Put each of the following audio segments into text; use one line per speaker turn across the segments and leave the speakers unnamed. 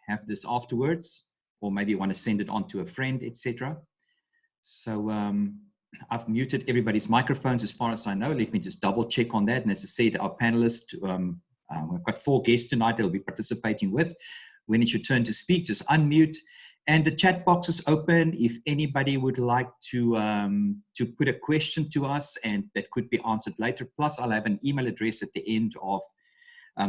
have this afterwards, or maybe you want to send it on to a friend, etc. So I've muted everybody's microphones as far as I know. Let me just double check on that. And as I said, our panelists, we've got 4 guests tonight that will be participating with. When it's your turn to speak, just unmute. And the chat box is open if anybody would like to put a question to us, and that could be answered later. Plus, I'll have an email address at the end of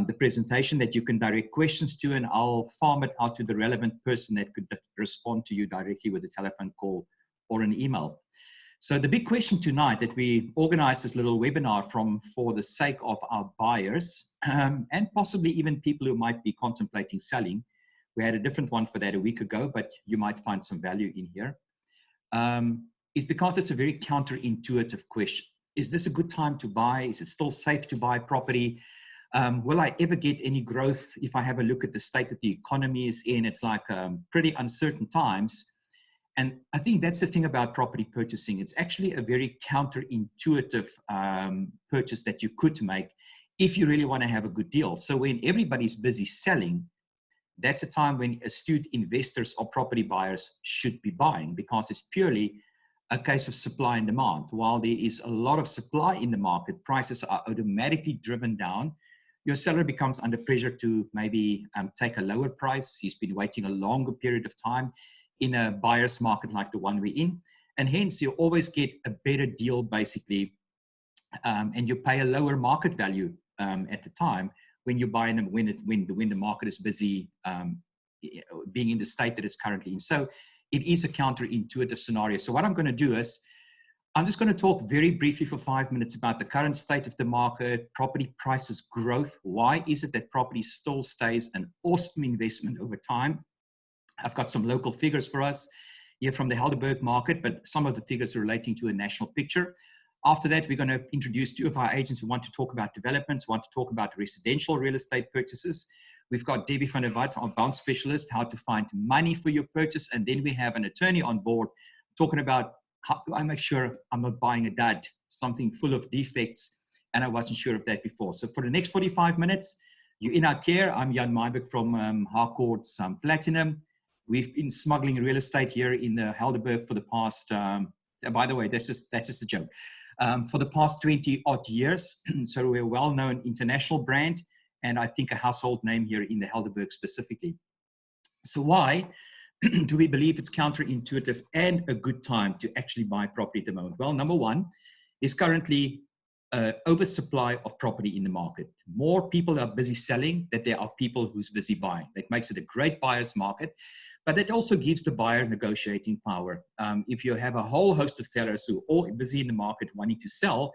the presentation that you can direct questions to, and I'll farm it out to the relevant person that could respond to you directly with a telephone call or an email. So the big question tonight that we organized this little webinar for the sake of our buyers, and possibly even people who might be contemplating selling. We had a different one for that a week ago, but you might find some value in here. Is because it's a very counterintuitive question. Is this a good time to buy? Is it still safe to buy property? Will I ever get any growth if I have a look at the state that the economy is in? It's like pretty uncertain times. And I think that's the thing about property purchasing. It's actually a very counterintuitive purchase that you could make if you really want to have a good deal. So when everybody's busy selling, that's a time when astute investors or property buyers should be buying, because it's purely a case of supply and demand. While there is a lot of supply in the market, prices are automatically driven down. Your seller becomes under pressure to maybe take a lower price. He's been waiting a longer period of time in a buyer's market like the one we're in. And hence you always get a better deal basically, and you pay a lower market value at the time when you buy them, when the market is busy, being in the state that it's currently in. So it is a counterintuitive scenario. So what I'm going to do is, I'm just going to talk very briefly for 5 minutes about the current state of the market, property prices growth. Why is it that property still stays an awesome investment over time? I've got some local figures for us here from the Helderberg market, but some of the figures are relating to a national picture. After that, we're going to introduce 2 of our agents who want to talk about developments, want to talk about residential real estate purchases. We've got Debbie van der Walt, our bounce specialist, how to find money for your purchase. And then we have an attorney on board talking about how do I make sure I'm not buying a dud, something full of defects, and I wasn't sure of that before. So for the next 45 minutes, you're in our care. I'm Jan Meiberg from Harcourts Platinum. We've been smuggling real estate here in the Helderberg for the past, by the way, that's just a joke. For the past 20 odd years. So we're a well-known international brand, and I think a household name here in the Helderberg specifically. So why do we believe it's counterintuitive and a good time to actually buy property at the moment? Well, number one is currently oversupply of property in the market. More people are busy selling than there are people who's busy buying. That makes it a great buyer's market. But that also gives the buyer negotiating power. If you have a whole host of sellers who are all busy in the market wanting to sell,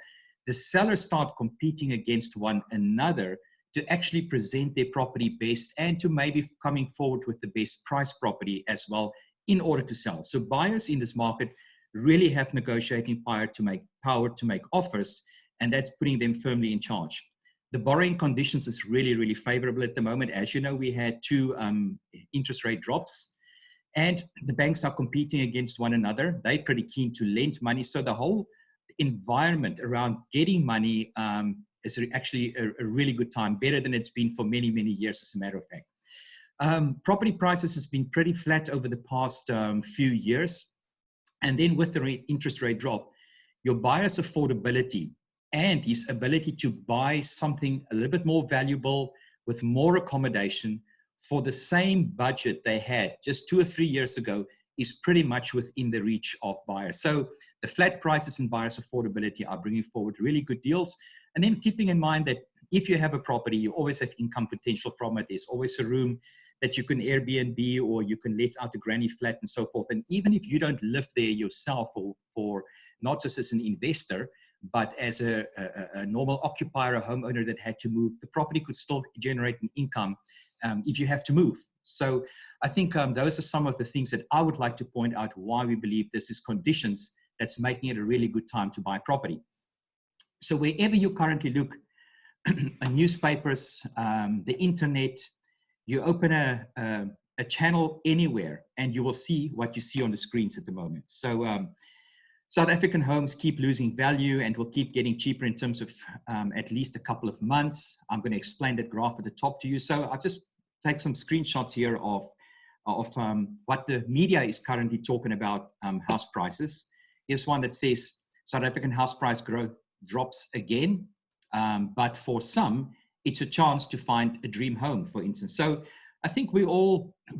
the sellers start competing against one another to actually present their property best and to maybe coming forward with the best price property as well in order to sell. So buyers in this market really have negotiating power to make offers, and that's putting them firmly in charge. The borrowing conditions is really, really favorable at the moment. As you know, we had 2 interest rate drops, and the banks are competing against one another. They're pretty keen to lend money. So the whole environment around getting money is actually a really good time, better than it's been for many, many years, as a matter of fact. Property prices has been pretty flat over the past few years. And then with the interest rate drop, your buyer's affordability and his ability to buy something a little bit more valuable with more accommodation for the same budget they had just 2 or 3 years ago is pretty much within the reach of buyers. So the flat prices and buyers' affordability are bringing forward really good deals. And then keeping in mind that if you have a property, you always have income potential from it. There's always a room that you can Airbnb or you can let out a granny flat and so forth. And even if you don't live there yourself or not just as an investor, but as a normal occupier, a homeowner that had to move, the property could still generate an income if you have to move. So I think those are some of the things that I would like to point out why we believe this is conditions that's making it a really good time to buy property. So wherever you currently look, newspapers, the internet, you open a channel anywhere and you will see what you see on the screens at the moment. So South African homes keep losing value and will keep getting cheaper in terms of at least a couple of months. I'm going to explain that graph at the top to you. So I've just take some screenshots here of what the media is currently talking about house prices. Here's one that says South African house price growth drops again, but for some, it's a chance to find a dream home, for instance. So I think we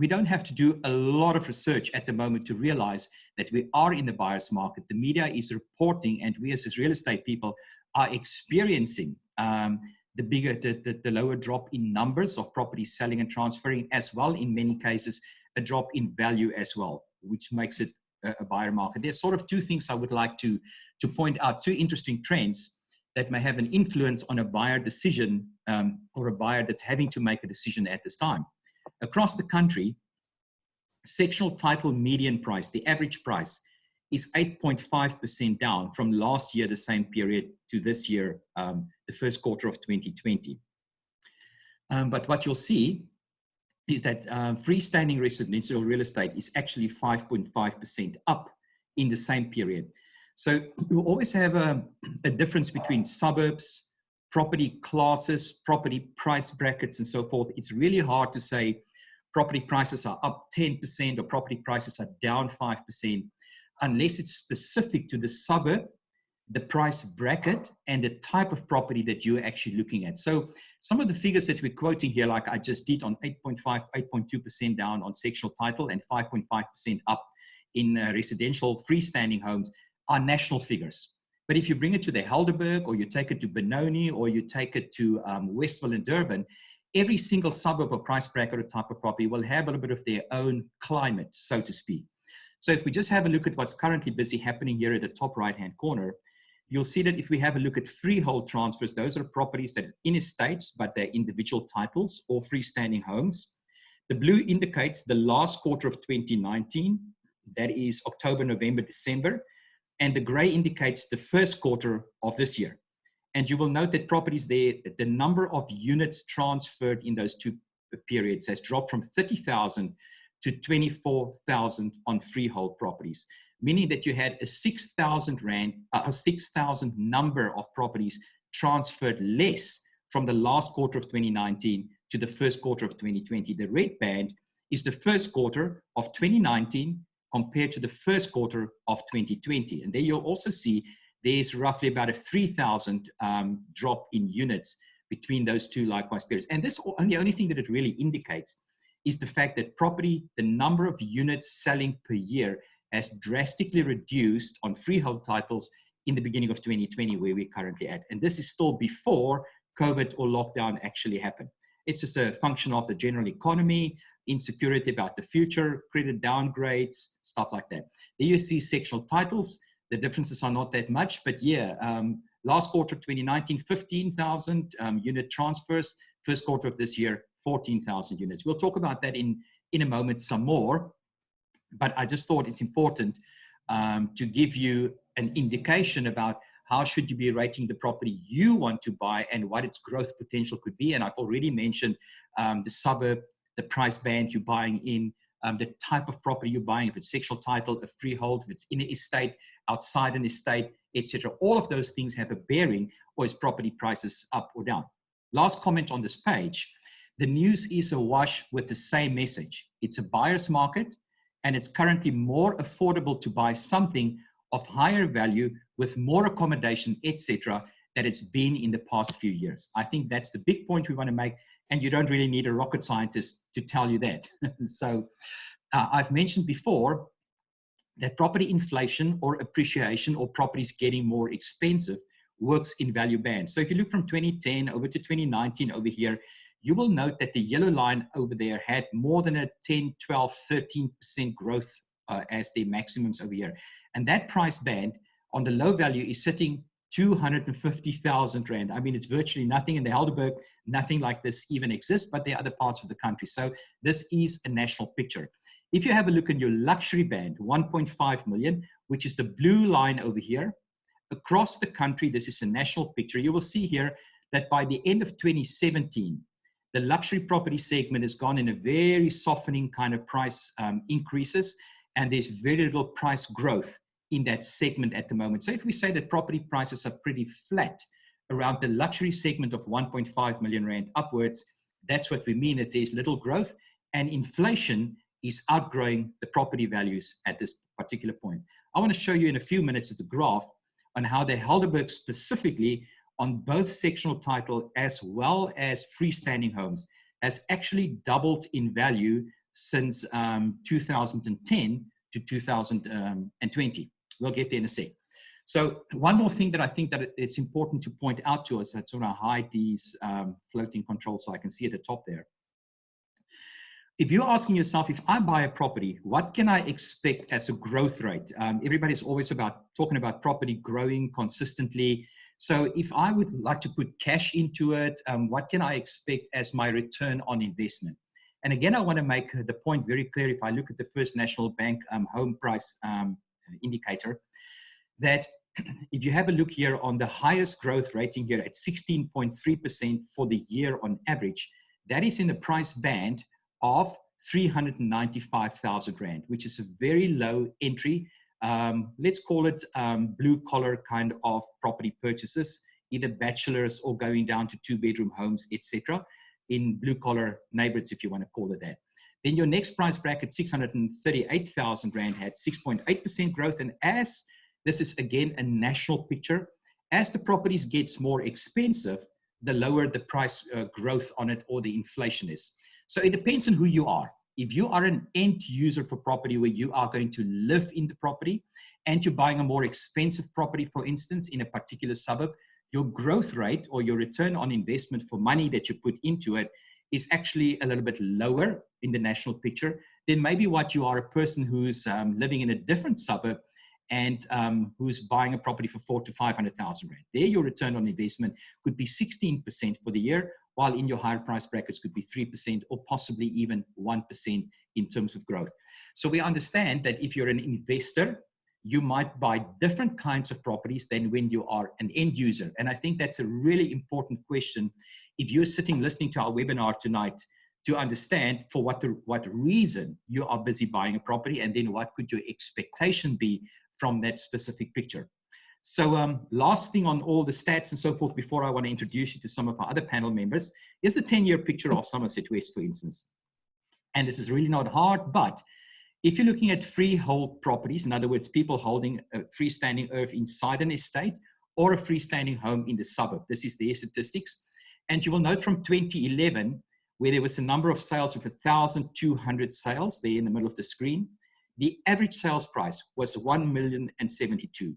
don't have to do a lot of research at the moment to realize that we are in the buyer's market. The media is reporting, and we as real estate people are experiencing the lower drop in numbers of properties selling and transferring, as well, in many cases, a drop in value as well, which makes it a buyer market. There's sort of two things I would like to point out, two interesting trends that may have an influence on a buyer decision or a buyer that's having to make a decision at this time. Across the country, sectional title median price, the average price, is 8.5% down from last year, the same period, to this year, the first quarter of 2020. But what you'll see is that freestanding residential real estate is actually 5.5% up in the same period. So you always have a difference between suburbs, property classes, property price brackets, and so forth. It's really hard to say property prices are up 10% or property prices are down 5%, unless it's specific to the suburb, the price bracket, and the type of property that you're actually looking at. So some of the figures that we're quoting here, like I just did, on 8.2% down on sectional title and 5.5% up in residential freestanding homes, are national figures. But if you bring it to the Helderberg, or you take it to Benoni, or you take it to Westville and Durban, every single suburb or price bracket or type of property will have a little bit of their own climate, so to speak. So if we just have a look at what's currently busy happening here at the top right-hand corner, you'll see that if we have a look at freehold transfers, those are properties that are in estates, but they're individual titles or freestanding homes. The blue indicates the last quarter of 2019, that is October, November, December, and the gray indicates the first quarter of this year. And you will note that properties there, the number of units transferred in those two periods has dropped from 30,000 to 24,000 on freehold properties, meaning that you had a 6,000 number of properties transferred less from the last quarter of 2019 to the first quarter of 2020. The red band is the first quarter of 2019 compared to the first quarter of 2020. And there you'll also see there's roughly about a 3,000 drop in units between those two likewise periods. And this, the only thing that it really indicates is the fact that property, the number of units selling per year, has drastically reduced on freehold titles in the beginning of 2020, where we're currently at. And this is still before COVID or lockdown actually happened. It's just a function of the general economy, insecurity about the future, credit downgrades, stuff like that. There you see sectional titles. The differences are not that much, but yeah, last quarter 2019, 15,000 unit transfers. First quarter of this year, 14,000 units. We'll talk about that in a moment some more, but I just thought it's important to give you an indication about how should you be rating the property you want to buy and what its growth potential could be. And I've already mentioned the suburb, the price band you're buying in, the type of property you're buying, if it's sectional title, a freehold, if it's in an estate, outside an estate, etc. All of those things have a bearing, or is property prices up or down. Last comment on this page, the news is awash with the same message. It's a buyer's market, and it's currently more affordable to buy something of higher value with more accommodation, etc., than it's been in the past few years. I think that's the big point we want to make, and you don't really need a rocket scientist to tell you that. So I've mentioned before that property inflation or appreciation, or properties getting more expensive, works in value bands. So if you look from 2010 over to 2019 over here, you will note that the yellow line over there had more than a 10, 12, 13% growth as their maximums over here. And that price band on the low value is sitting 250,000 Rand. I mean, it's virtually nothing in the Helderberg. Nothing like this even exists, but there are other parts of the country. So this is a national picture. If you have a look in your luxury band, 1.5 million, which is the blue line over here, across the country, this is a national picture. You will see here that by the end of 2017, the luxury property segment has gone in a very softening kind of price increases, and there's very little price growth in that segment at the moment. So if we say that property prices are pretty flat around the luxury segment of 1.5 million Rand upwards, That's what we mean, that there's little growth and inflation is outgrowing the property values at this particular point. I want to show you in a few minutes at the graph on how the Helderberg specifically on both sectional title as well as freestanding homes has actually doubled in value since 2010 to 2020. We'll get there in a sec. So one more thing that I think that it's important to point out to us, I sort of hide these floating controls so I can see at the top there. If you're asking yourself, if I buy a property, what can I expect as a growth rate? Everybody's always talking about property growing consistently. So if I would like to put cash into it, what can I expect as my return on investment? And again, I want to make the point very clear. If I look at the First National Bank home price indicator, that if you have a look here on the highest growth rating here at 16.3% for the year on average, that is in the price band of 395,000 Rand, which is a very low entry. Let's call it blue collar kind of property purchases, either bachelors or going down to 2-bedroom homes, etc. in blue collar neighborhoods, if you want to call it that. Then your next price bracket, 638,000 Rand, had 6.8% growth. And as this is again a national picture, as the properties gets more expensive, the lower the price growth on it or the inflation is. So it depends on who you are. If you are an end user for property where you are going to live in the property and you're buying a more expensive property, for instance, in a particular suburb, your growth rate or your return on investment for money that you put into it is actually a little bit lower in the national picture than maybe what you are a person who's living in a different suburb and who's buying a property for 400,000 to 500,000 Rand. There, your return on investment could be 16% for the year, while in your higher price brackets could be 3% or possibly even 1% in terms of growth. So we understand that if you're an investor, you might buy different kinds of properties than when you are an end user. And I think that's a really important question if you're sitting listening to our webinar tonight, to understand for what reason you are busy buying a property, and then what could your expectation be from that specific picture. So last thing on all the stats and so forth before I want to introduce you to some of our other panel members is the 10-year picture of Somerset West, for instance. And this is really not hard, but if you're looking at freehold properties, in other words, people holding a freestanding earth inside an estate or a freestanding home in the suburb, this is their statistics. And you will note from 2011, where there was a number of sales of 1,200 sales there in the middle of the screen, the average sales price was 1,072,000.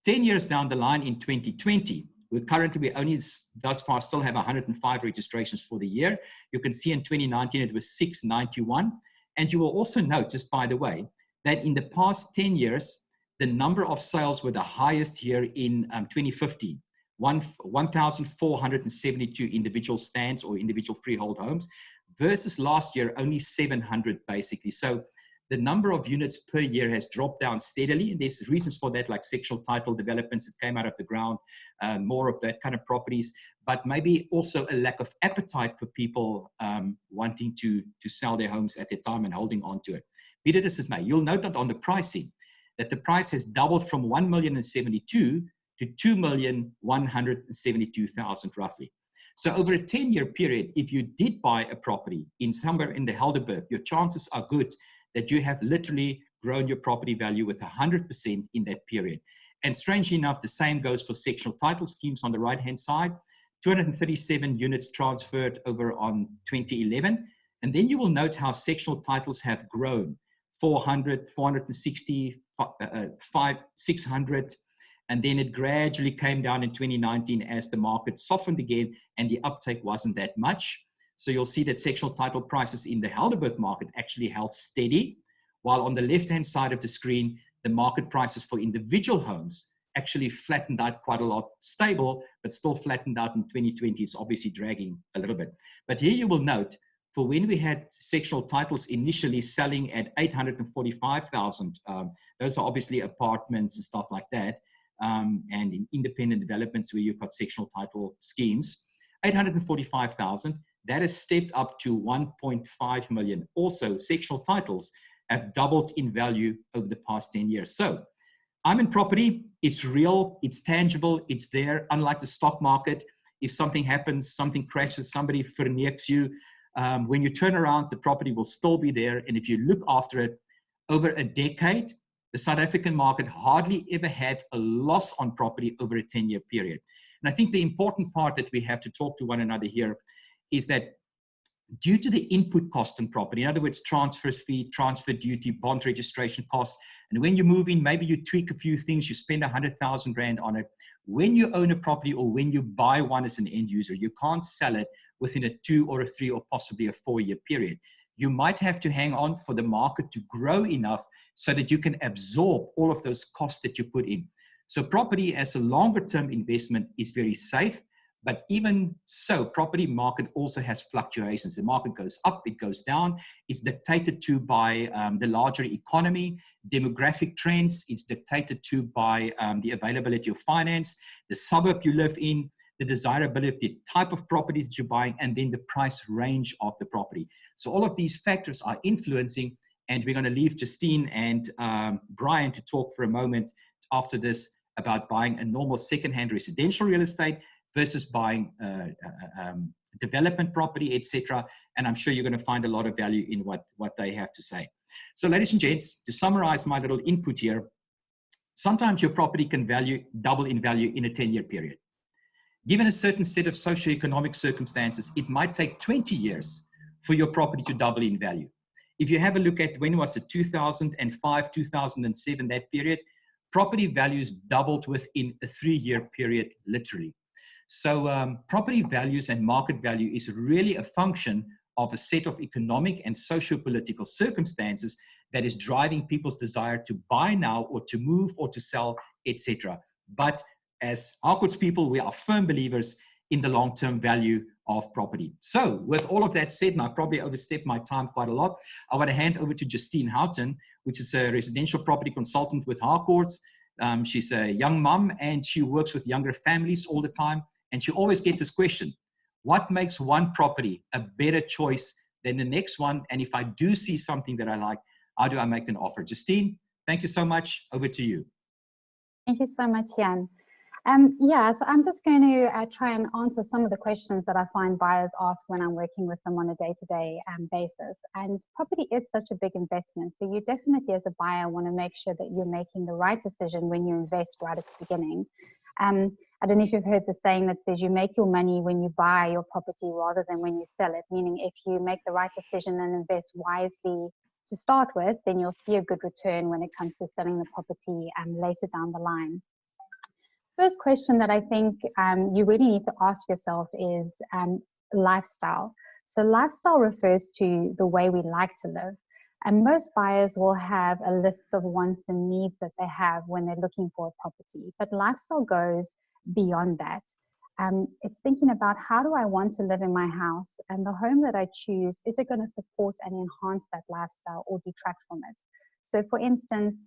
10 years down the line in 2020, we only thus far still have 105 registrations for the year. You can see in 2019 it was 691. And you will also note, just by the way, that in the past 10 years, the number of sales were the highest here in 2015. 1,472 individual stands or individual freehold homes versus last year only 700 basically. So the number of units per year has dropped down steadily, and there's reasons for that, like sectional title developments that came out of the ground, more of that kind of properties, but maybe also a lack of appetite for people wanting to sell their homes at their time and holding on to it. Be that as it may, you'll note that on the pricing, that the price has doubled from 1,072,000 to 2,172,000 roughly. So over a 10-year period, if you did buy a property in somewhere in the Helderberg, your chances are good that you have literally grown your property value with 100% in that period. And strangely enough, the same goes for sectional title schemes on the right-hand side. 237 units transferred over on 2011. And then you will note how sectional titles have grown. 400, 460, 600. And then it gradually came down in 2019 as the market softened again and the uptake wasn't that much. So you'll see that sectional title prices in the Helderberg market actually held steady, while on the left-hand side of the screen, the market prices for individual homes actually flattened out quite a lot, stable, but still flattened out in 2020. It's obviously dragging a little bit. But here you will note, for when we had sectional titles initially selling at 845,000, those are obviously apartments and stuff like that, and in independent developments where you've got sectional title schemes, 845,000, that has stepped up to 1.5 million. Also, sectional titles have doubled in value over the past 10 years. So I'm in property, it's real, it's tangible, it's there. Unlike the stock market, if something happens, something crashes, somebody vernieks you, when you turn around, the property will still be there. And if you look after it over a decade, the South African market hardly ever had a loss on property over a 10-year period. And I think the important part that we have to talk to one another here is that due to the input cost in property, in other words, transfer fee, transfer duty, bond registration costs, and when you move in, maybe you tweak a few things, you spend 100,000 Rand on it. When you own a property or when you buy one as an end user, you can't sell it within a 2 or a 3 or possibly a 4-year period. You might have to hang on for the market to grow enough so that you can absorb all of those costs that you put in. So property as a longer term investment is very safe. But even so, property market also has fluctuations. The market goes up, it goes down. It's dictated to by the larger economy, demographic trends. It's dictated to by the availability of finance, the suburb you live in, the desirability, the type of property that you're buying, and then the price range of the property. So all of these factors are influencing, and we're going to leave Justine and Brian to talk for a moment after this about buying a normal second-hand residential real estate versus buying development property, etc. And I'm sure you're going to find a lot of value in what they have to say. So ladies and gents, to summarize my little input here, sometimes your property can double in value in a 10-year period. Given a certain set of socioeconomic circumstances, it might take 20 years for your property to double in value. If you have a look at when was it, 2005, 2007, that period, property values doubled within a 3-year period, literally. So property values and market value is really a function of a set of economic and socio-political circumstances that is driving people's desire to buy now or to move or to sell, etc. But as Harcourts people, we are firm believers in the long-term value of property. So with all of that said, and I probably overstepped my time quite a lot, I want to hand over to Justine Houghton, which is a residential property consultant with Harcourts. She's a young mom and she works with younger families all the time. And she always gets this question: what makes one property a better choice than the next one? And if I do see something that I like, how do I make an offer? Justine, thank you so much. Over to you.
Thank you so much, Jan. So I'm just going to try and answer some of the questions that I find buyers ask when I'm working with them on a day-to-day basis. And property is such a big investment. So you definitely, as a buyer, want to make sure that you're making the right decision when you invest right at the beginning. I don't know if you've heard the saying that says you make your money when you buy your property rather than when you sell it, meaning if you make the right decision and invest wisely to start with, then you'll see a good return when it comes to selling the property later down the line. First question that I think you really need to ask yourself is lifestyle. So lifestyle refers to the way we like to live. And most buyers will have a list of wants and needs that they have when they're looking for a property. But lifestyle goes beyond that. It's thinking about, how do I want to live in my house? And the home that I choose, is it going to support and enhance that lifestyle or detract from it? So for instance,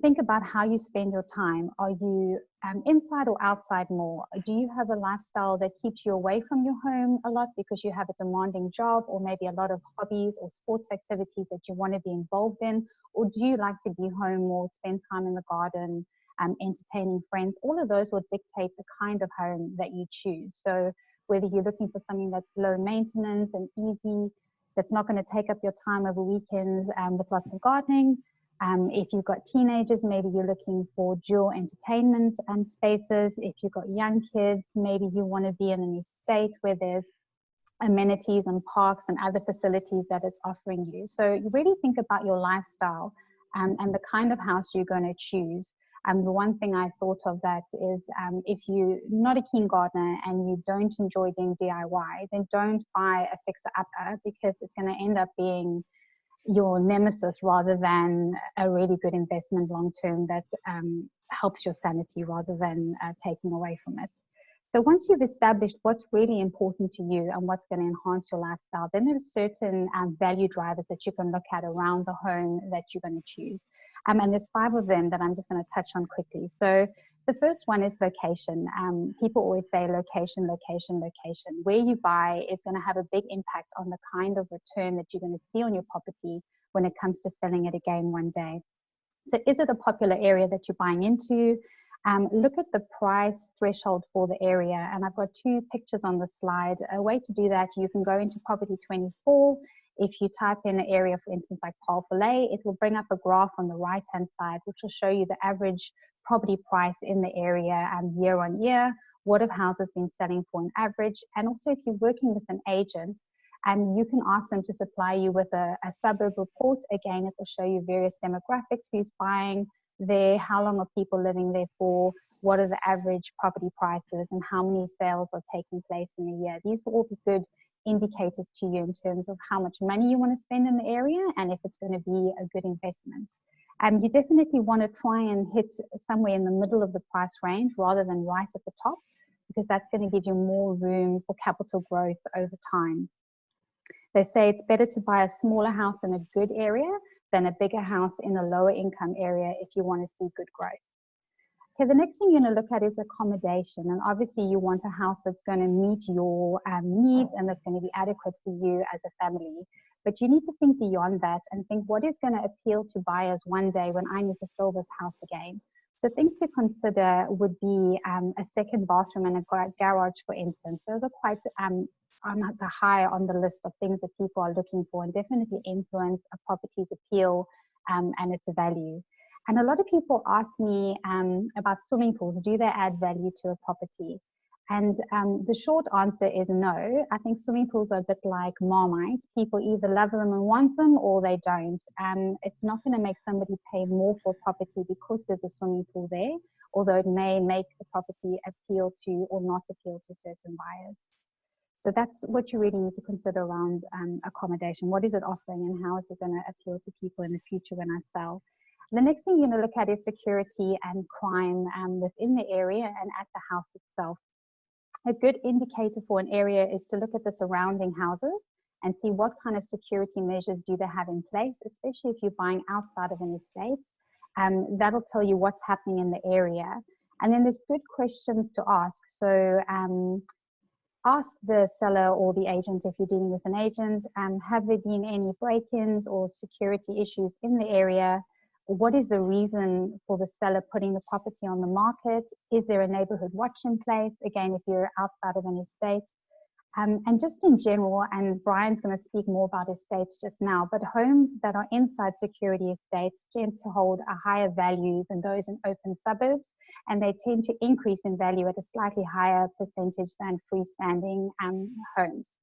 think about how you spend your time. Are you inside or outside more? Do you have a lifestyle that keeps you away from your home a lot because you have a demanding job or maybe a lot of hobbies or sports activities that you want to be involved in? Or do you like to be home more, spend time in the garden, entertaining friends? All of those will dictate the kind of home that you choose. So whether you're looking for something that's low maintenance and easy, that's not going to take up your time over weekends with lots of gardening. If you've got teenagers, maybe you're looking for dual entertainment spaces. If you've got young kids, maybe you want to be in an estate where there's amenities and parks and other facilities that it's offering you. So you really think about your lifestyle and the kind of house you're going to choose. The one thing I thought of that is if you're not a keen gardener and you don't enjoy doing DIY, then don't buy a fixer-upper, because it's going to end up being your nemesis rather than a really good investment long term that helps your sanity rather than taking away from it. So once you've established what's really important to you and what's going to enhance your lifestyle, then there's certain value drivers that you can look at around the home that you're going to choose. And there's 5 of them that I'm just going to touch on quickly. So the first one is location. People always say location, location, location. Where you buy is going to have a big impact on the kind of return that you're going to see on your property when it comes to selling it again one day. So is it a popular area that you're buying into? look at the price threshold for the area. And I've got two pictures on the slide. A way to do that, you can go into Property 24. If you type in an area, for instance, like Paarl, it will bring up a graph on the right-hand side, which will show you the average property price in the area year on year. What have houses been selling for an average? And also, if you're working with an agent, you can ask them to supply you with a suburb report. Again, it will show you various demographics, who's buying there, how long are people living there for, what are the average property prices, and how many sales are taking place in a year. These will all be good indicators to you in terms of how much money you want to spend in the area and if it's going to be a good investment. You definitely want to try and hit somewhere in the middle of the price range rather than right at the top, because that's going to give you more room for capital growth over time. They say it's better to buy a smaller house in a good area than a bigger house in a lower income area if you want to see good growth. Okay, the next thing you're going to look at is accommodation. And obviously you want a house that's going to meet your needs and that's going to be adequate for you as a family. But you need to think beyond that and think, what is going to appeal to buyers one day when I need to sell this house again? So things to consider would be a second bathroom and a garage, for instance. Those are quite on the high on the list of things that people are looking for and definitely influence a property's appeal and its value. And a lot of people ask me about swimming pools. Do they add value to a property? And the short answer is no. I think swimming pools are a bit like Marmite. People either love them and want them or they don't. It's not going to make somebody pay more for property because there's a swimming pool there, although it may make the property appeal to or not appeal to certain buyers. So that's what you really need to consider around accommodation. What is it offering and how is it going to appeal to people in the future when I sell? The next thing you're going to look at is security and crime within the area and at the house itself. A good indicator for an area is to look at the surrounding houses and see what kind of security measures do they have in place, especially if you're buying outside of an estate. That'll tell you what's happening in the area. And then there's good questions to ask. So ask the seller or the agent, if you're dealing with an agent, have there been any break-ins or security issues in the area? What is the reason for the seller putting the property on the market? Is there a neighborhood watch in place? Again, if you're outside of an estate. And just in general, and Brian's going to speak more about estates just now, but homes that are inside security estates tend to hold a higher value than those in open suburbs, and they tend to increase in value at a slightly higher percentage than freestanding homes.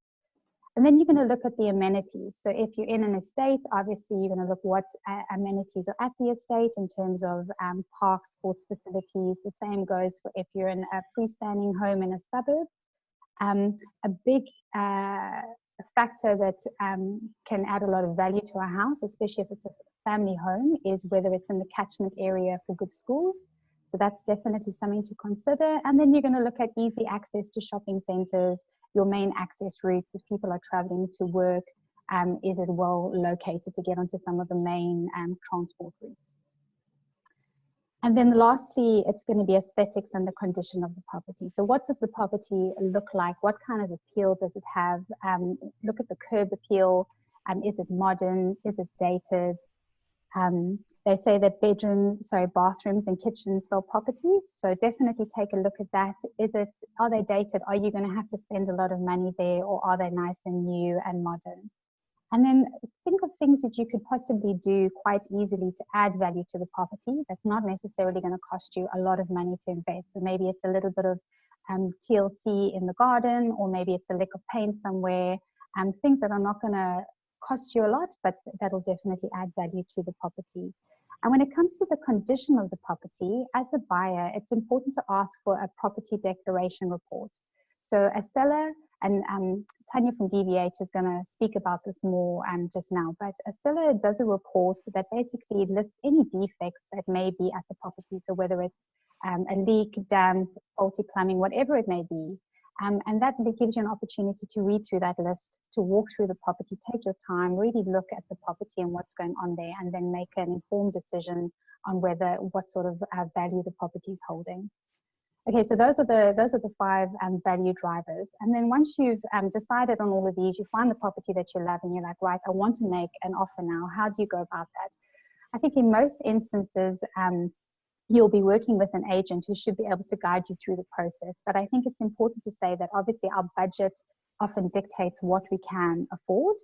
And then you're going to look at the amenities. So if you're in an estate, obviously you're going to look what amenities are at the estate in terms of parks, sports facilities. The same goes for if you're in a freestanding home in a suburb. A big factor that can add a lot of value to a house, especially if it's a family home, is whether it's in the catchment area for good schools. So that's definitely something to consider. And then you're going to look at easy access to shopping centers, your main access routes. If people are traveling to work, is it well located to get onto some of the main transport routes? And then lastly, it's going to be aesthetics and the condition of the property. So what does the property look like? What kind of appeal does it have? Look at the curb appeal. Is it modern? Is it dated? They say that bathrooms and kitchens sell properties. So definitely take a look at that. Are they dated? Are you going to have to spend a lot of money there, or are they nice and new and modern? And then think of things that you could possibly do quite easily to add value to the property. That's not necessarily going to cost you a lot of money to invest. So maybe it's a little bit of TLC in the garden, or maybe it's a lick of paint somewhere. Things that are not going to cost you a lot, but that'll definitely add value to the property. And when it comes to the condition of the property, as a buyer, it's important to ask for a property declaration report. So a seller, and Tanya from DVH is going to speak about this more just now, but a seller does a report that basically lists any defects that may be at the property. So whether it's a leak, damp, faulty plumbing, whatever it may be. And that gives you an opportunity to read through that list, to walk through the property, take your time, really look at the property and what's going on there, and then make an informed decision on what sort of value the property is holding. Okay, so those are the 5 value drivers. And then once you've decided on all of these, you find the property that you love and you're like, right, I want to make an offer now. How do you go about that? I think in most instances, you'll be working with an agent who should be able to guide you through the process. But I think it's important to say that obviously our budget often dictates what we can afford.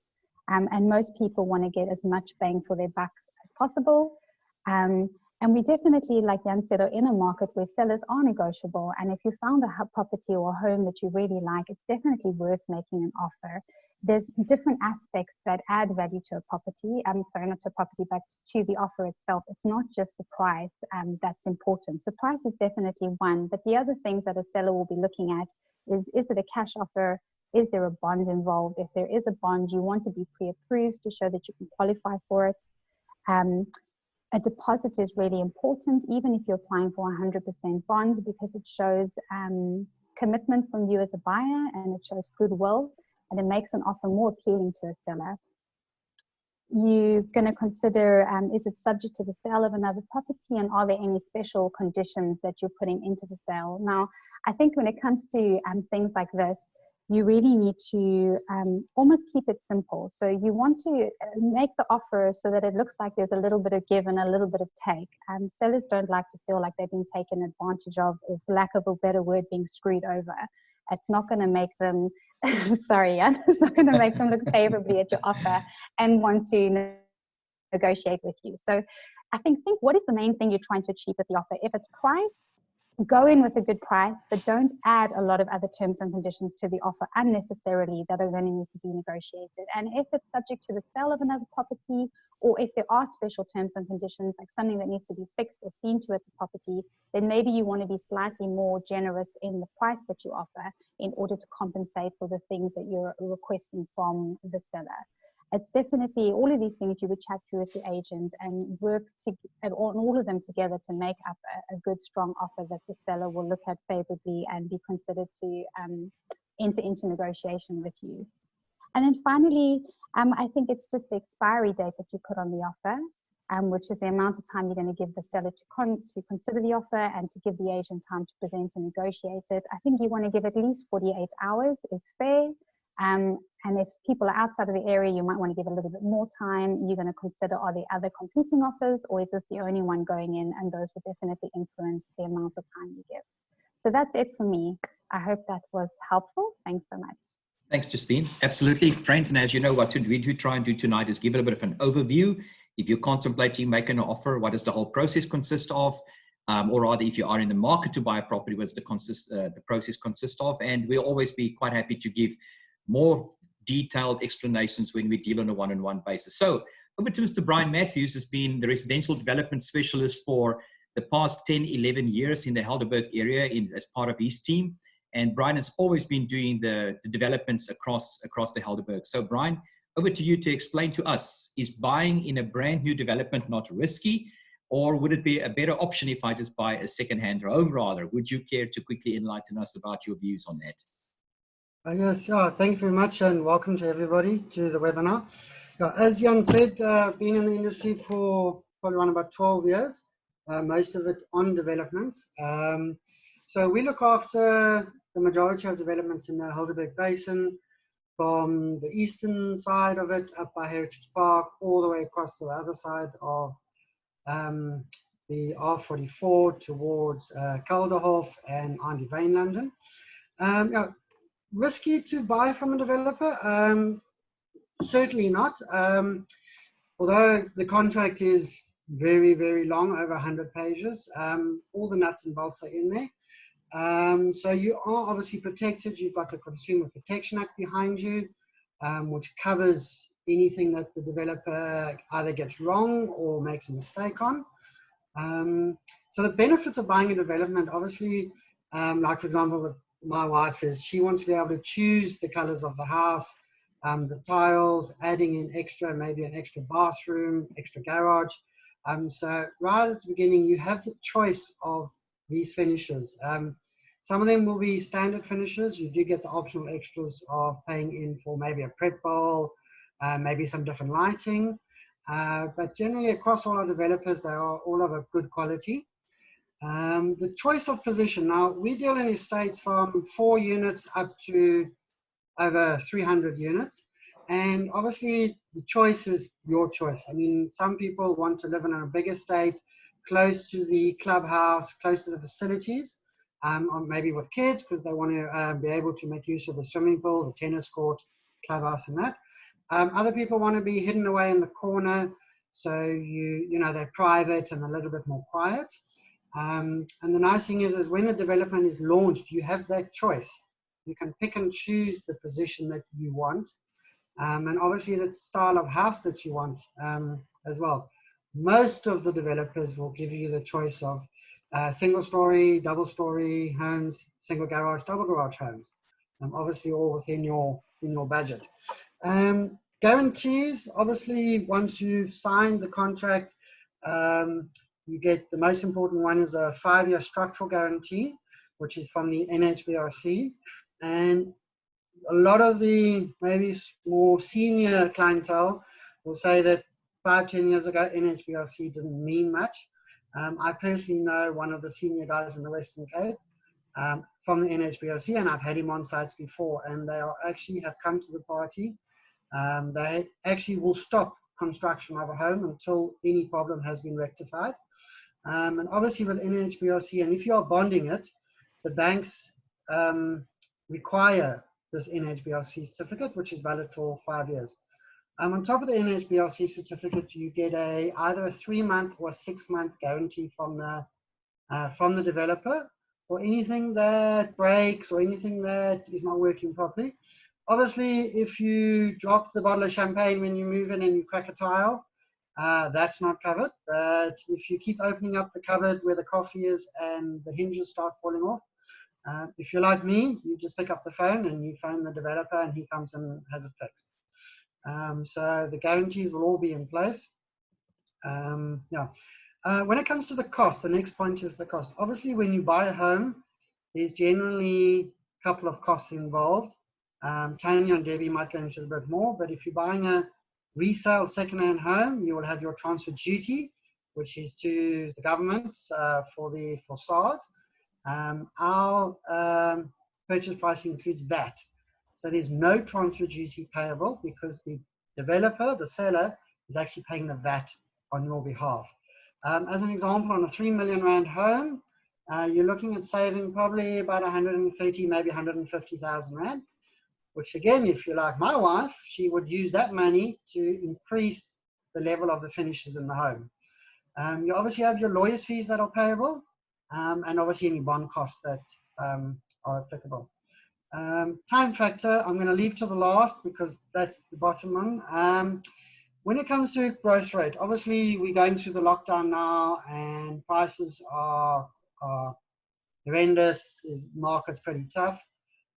And most people want to get as much bang for their buck as possible. And we definitely, like Jan said, are in a market where sellers are negotiable. And if you found a property or a home that you really like, it's definitely worth making an offer. There's different aspects that add value to a property. Sorry, not to a property, but to the offer itself. It's not just the price that's important. So price is definitely one. But the other things that a seller will be looking at is it a cash offer? Is there a bond involved? If there is a bond, you want to be pre-approved to show that you can qualify for it. A deposit is really important, even if you're applying for 100% bond, because it shows commitment from you as a buyer, and it shows goodwill, and it makes an offer more appealing to a seller. You're going to consider, is it subject to the sale of another property, and are there any special conditions that you're putting into the sale? Now, I think when it comes to things like this, you really need to almost keep it simple. So you want to make the offer so that it looks like there's a little bit of give and a little bit of take. Sellers don't like to feel like they've been taken advantage of, or for lack of a better word, being screwed over. It's not going to make them, sorry, Jan, it's not going to make them look favorably at your offer and want to negotiate with you. So I think what is the main thing you're trying to achieve with the offer? If it's price, go in with a good price, but don't add a lot of other terms and conditions to the offer unnecessarily that are going to need to be negotiated. And if it's subject to the sale of another property, or if there are special terms and conditions, like something that needs to be fixed or seen to at the property, then maybe you want to be slightly more generous in the price that you offer in order to compensate for the things that you're requesting from the seller. It's definitely all of these things you would chat through with the agent and work on all of them together to make up a good, strong offer that the seller will look at favorably and be considered to enter into negotiation with you. And then finally, I think it's just the expiry date that you put on the offer, which is the amount of time you're going to give the seller to consider the offer and to give the agent time to present and negotiate it. I think you want to give at least 48 hours is fair. And if people are outside of the area, you might want to give a little bit more time. You're going to consider, are there other competing offers, or is this the only one going in? And those will definitely influence the amount of time you give. So that's it for me. I hope that was helpful. Thanks so much.
Thanks, Justine. Absolutely, friends. And as you know, what we do try and do tonight is give a bit of an overview. If you're contemplating making an offer, what does the whole process consist of? Or rather, if you are in the market to buy a property, what does the process consist of? And we'll always be quite happy to give more detailed explanations when we deal on a one-on-one basis. So over to Mr. Brian Matthews, has been the residential development specialist for the past 10, 11 years in the Helderberg area as part of his team. And Brian has always been doing the developments across the Helderberg. So Brian, over to you to explain to us, is buying in a brand new development not risky, or would it be a better option if I just buy a second-hand home rather? Would you care to quickly enlighten us about your views on that?
Yes, yeah, thank you very much, and welcome to everybody to the webinar. As Jan said, been in the industry for probably around about 12 years, most of it on developments. So we look after the majority of developments in the Helderberg Basin, from the eastern side of it up by Heritage Park, all the way across to the other side of the R44 towards Calderhof and Andy Vane, London. Risky to buy from a developer? Certainly not. Although the contract is very, very long, over 100 pages, all the nuts and bolts are in there. So you are obviously protected. You've got the Consumer Protection Act behind you, which covers anything that the developer either gets wrong or makes a mistake on. So the benefits of buying a development, obviously, like for example, with my wife, is she wants to be able to choose the colors of the house, the tiles, adding in extra, maybe an extra bathroom, extra garage. So right at the beginning, you have the choice of these finishes. Some of them will be standard finishes. You do get the optional extras of paying in for maybe a prep bowl, maybe some different lighting. But generally across all our developers, they are all of a good quality. The choice of position. Now, we deal in estates from 4 units up to over 300 units. And obviously, the choice is your choice. I mean, some people want to live in a big estate close to the clubhouse, close to the facilities, or maybe with kids because they want to be able to make use of the swimming pool, the tennis court, clubhouse and that. Other people want to be hidden away in the corner, so you know they're private and a little bit more quiet. And the nice thing is when a development is launched, you have that choice. You can pick and choose the position that you want, and obviously the style of house that you want as well. Most of the developers will give you the choice of single story, double story homes, single garage, double garage homes, obviously all within your budget. Guarantees, obviously once you've signed the contract, you get the most important one is a 5-year structural guarantee, which is from the NHBRC. And a lot of the maybe more senior clientele will say that 5-10 years ago, NHBRC didn't mean much. I personally know one of the senior guys in the Western Cape from the NHBRC, and I've had him on sites before, and they are actually have come to the party. They actually will stop construction of a home until any problem has been rectified. And obviously with NHBRC, and if you are bonding it, the banks require this NHBRC certificate, which is valid for 5 years. On top of the NHBRC certificate, you get either a 3-month or a 6-month guarantee from the developer for anything that breaks or anything that is not working properly. Obviously, if you drop the bottle of champagne when you move in and you crack a tile, that's not covered. But if you keep opening up the cupboard where the coffee is and the hinges start falling off, if you're like me, you just pick up the phone and you phone the developer and he comes and has it fixed. So the guarantees will all be in place. When it comes to the cost, the next point is the cost. Obviously, when you buy a home, there's generally a couple of costs involved. Tanya and Debbie might go into a bit more, but if you're buying a resale second-hand home, you will have your transfer duty, which is to the government for SARS. Our purchase price includes that. So there's no transfer duty payable because the developer, the seller, is actually paying the VAT on your behalf. As an example, on a 3 million rand home, you're looking at saving probably about 130, maybe 150,000 rand, which again, if you're like my wife, she would use that money to increase the level of the finishes in the home. You obviously have your lawyer's fees that are payable, and obviously any bond costs that are applicable. Time factor, I'm going to leave to the last because that's the bottom one. When it comes to growth rate, obviously we're going through the lockdown now and prices are horrendous. The market's pretty tough.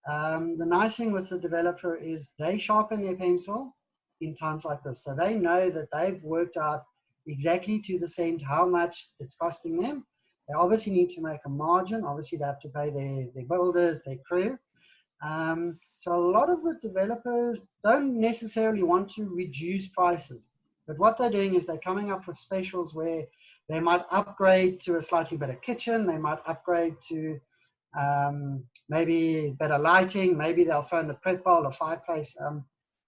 The nice thing with the developer is they sharpen their pencil in times like this. So they know that they've worked out exactly to the cent how much it's costing them. They obviously need to make a margin. Obviously they have to pay their builders, their crew. So a lot of the developers don't necessarily want to reduce prices, but what they're doing is they're coming up with specials where they might upgrade to a slightly better kitchen, they might upgrade to maybe better lighting, maybe they'll throw in the prep bowl or fireplace.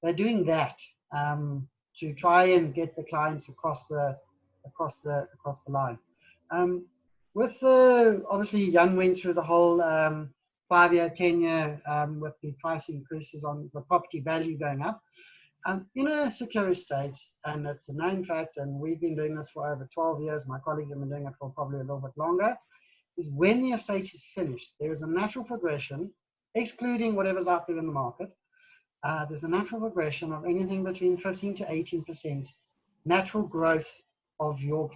They're doing that to try and get the clients across the line. With obviously Young went through the whole 5-year, 10-year with the price increases on the property value going up. In a secure estate, and it's a known fact, and we've been doing this for over 12 years, my colleagues have been doing it for probably a little bit longer, is when the estate is finished, there is a natural progression, excluding whatever's out there in the market. There's a natural progression of anything between 15 to 18% natural growth of your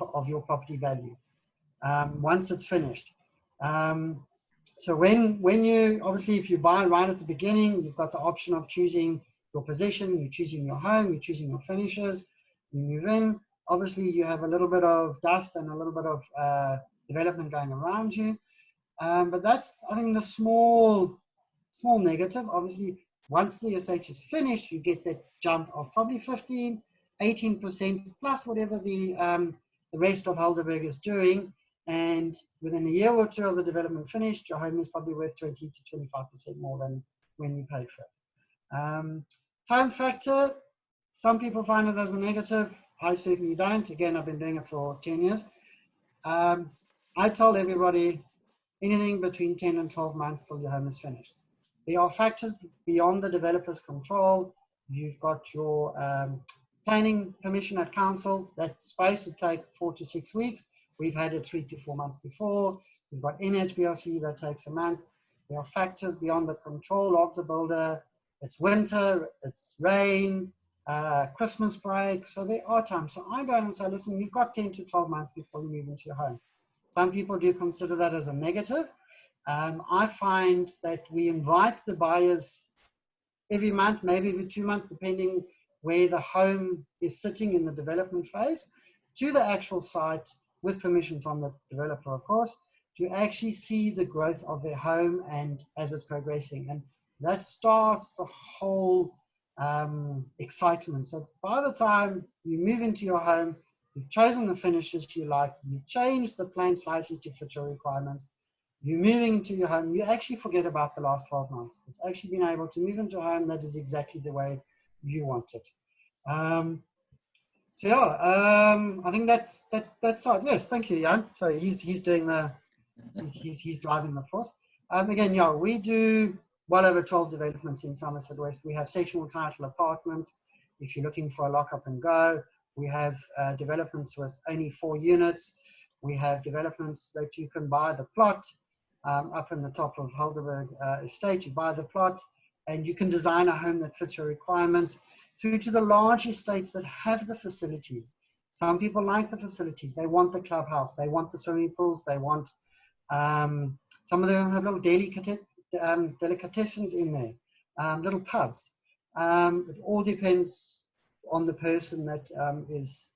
property value once it's finished. So when you, obviously if you buy right at the beginning, you've got the option of choosing your position, you're choosing your home, you're choosing your finishes, you move in. Obviously you have a little bit of dust and a little bit of development going around you. But that's, I think, the small negative. Obviously, once the estate is finished, you get that jump of probably 15, 18% plus whatever the rest of Heidelberg is doing. And within a year or two of the development finished, your home is probably worth 20 to 25% more than when you paid for it. Time factor, some people find it as a negative. I certainly don't. Again, I've been doing it for 10 years. I tell everybody anything between 10 and 12 months till your home is finished. There are factors beyond the developer's control. You've got your planning permission at council. That's supposed to take 4 to 6 weeks. We've had it 3 to 4 months before. We've got NHBRC that takes a month. There are factors beyond the control of the builder. It's winter, it's rain, Christmas break. So there are times. So I go and say, listen, you've got 10 to 12 months before you move into your home. Some people do consider that as a negative. I find that we invite the buyers every month, maybe every 2 months, depending where the home is sitting in the development phase, to the actual site with permission from the developer, of course, to actually see the growth of their home and as it's progressing. And that starts the whole excitement. So by the time you move into your home, you've chosen the finishes you like, you've changed the plan slightly to fit your requirements, you're moving into your home, you actually forget about the last 12 months. It's actually been able to move into a home that is exactly the way you want it. So yeah, I think that's right. Yes, thank you, Jan. So he's doing the, he's driving the force. Again, yeah, we do well over 12 developments in Somerset West. We have sectional title apartments. If you're looking for a lock up and go, we have developments with only 4 units. We have developments that you can buy the plot up in the top of Helderberg Estate. You buy the plot and you can design a home that fits your requirements, through to the large estates that have the facilities. Some people like the facilities. They want the clubhouse. They want the swimming pools. They want, some of them have little delicatessens in there, little pubs. It all depends on the person that is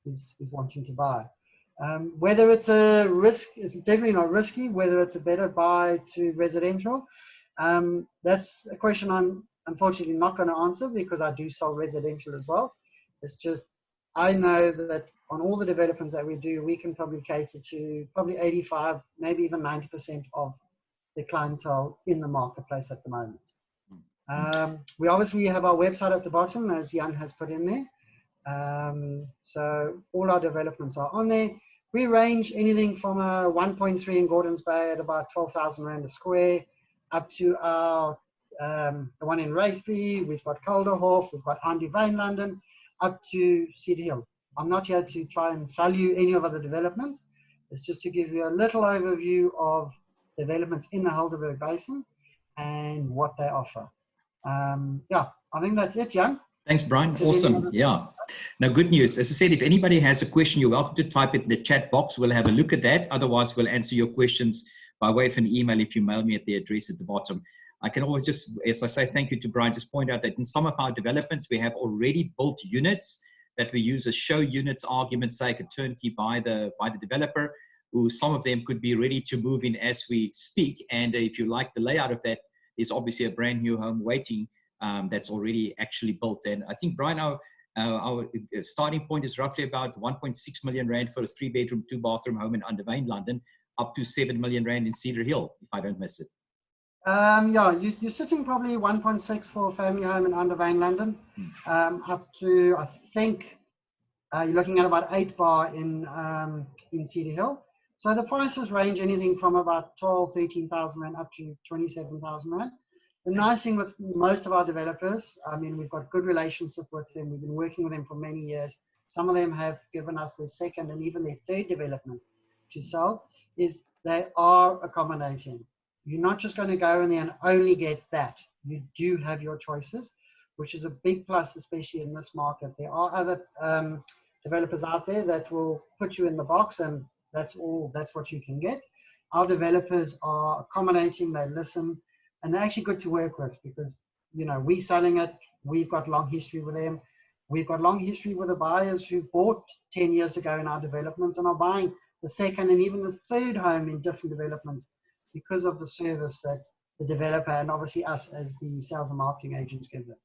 wanting to buy. Whether it's a risk, it's definitely not risky. Whether it's a better buy to residential, that's a question I'm unfortunately not going to answer, because I do sell residential as well. It's just, I know that on all the developments that we do, we can probably cater to probably 85, maybe even 90% of the clientele in the marketplace at the moment. We obviously have our website at the bottom, as Jan has put in there. So all our developments are on there. We range anything from a 1.3 in Gordons Bay at about 12,000 Rand a square, up to our the one in Wraithby. We've got Calderhof, we've got Andy Vane London, up to Cedar Hill. I'm not here to try and sell you any of other developments. It's just to give you a little overview of developments in the Helderberg Basin and what they offer. Yeah, I think that's it, Jan.
Thanks, Brian. Awesome. Yeah. Now, good news. As I said, if anybody has a question, you're welcome to type it in the chat box. We'll have a look at that. Otherwise, we'll answer your questions by way of an email if you mail me at the address at the bottom. I can always just, as I say, thank you to Brian, just point out that in some of our developments, we have already built units that we use as show units, argument's sake, a turnkey by the developer, who some of them could be ready to move in as we speak. And if you like the layout of that, there's obviously a brand new home waiting that's already actually built. And I think, Brian, our starting point is roughly about 1.6 million Rand for a 3-bedroom, 2-bathroom home in Undervane, London, up to 7 million Rand in Cedar Hill, if I don't miss it.
Yeah, you're sitting probably 1.6 for a family home in Undervane, London, up to, I think, you're looking at about 8 bar in Cedar Hill. So the prices range anything from about 12, 13,000 Rand up to 27,000 Rand. The nice thing with most of our developers, I mean, we've got good relationship with them. We've been working with them for many years. Some of them have given us their second and even their third development to sell, is they are accommodating. You're not just going to go in there and only get that. You do have your choices, which is a big plus, especially in this market. There are other developers out there that will put you in the box and that's what you can get. Our developers are accommodating, they listen, and they're actually good to work with because, you know, we're selling it. We've got long history with them. We've got long history with the buyers who bought 10 years ago in our developments and are buying the second and even the third home in different developments because of the service that the developer and obviously us as the sales and marketing agents give them.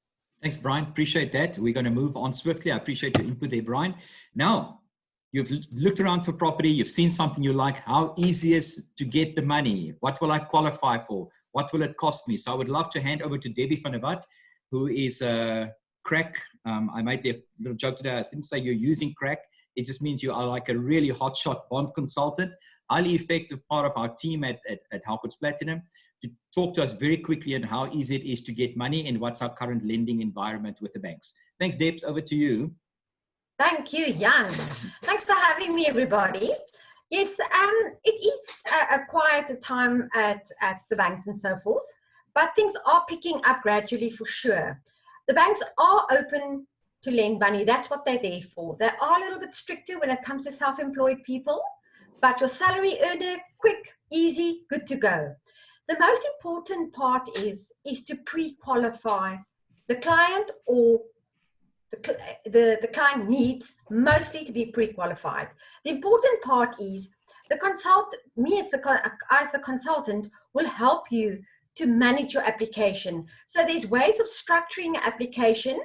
Thanks, Brian. Appreciate that. We're going to move on swiftly. I appreciate your input there, Brian. Now, you've looked around for property. You've seen something you like. How easy is to get the money? What will I qualify for? What will it cost me? So I would love to hand over to Debbie van der Walt, who is crack. I made a little joke today. I didn't say you're using crack. It just means you are like a really hotshot bond consultant, highly effective part of our team at Harcourts Platinum, to talk to us very quickly on how easy it is to get money and what's our current lending environment with the banks. Thanks, Debs. Over to you.
Thank you, Jan. Thanks for having me, everybody. Yes, it is a quieter time at the banks and so forth, but things are picking up gradually for sure. The banks are open to lend money. That's what they're there for. They are a little bit stricter when it comes to self-employed people, but your salary earner, quick, easy, good to go. The most important part is to pre-qualify the client, or the client needs mostly to be pre-qualified. The important part is me as the consultant will help you to manage your application. So there's ways of structuring an application.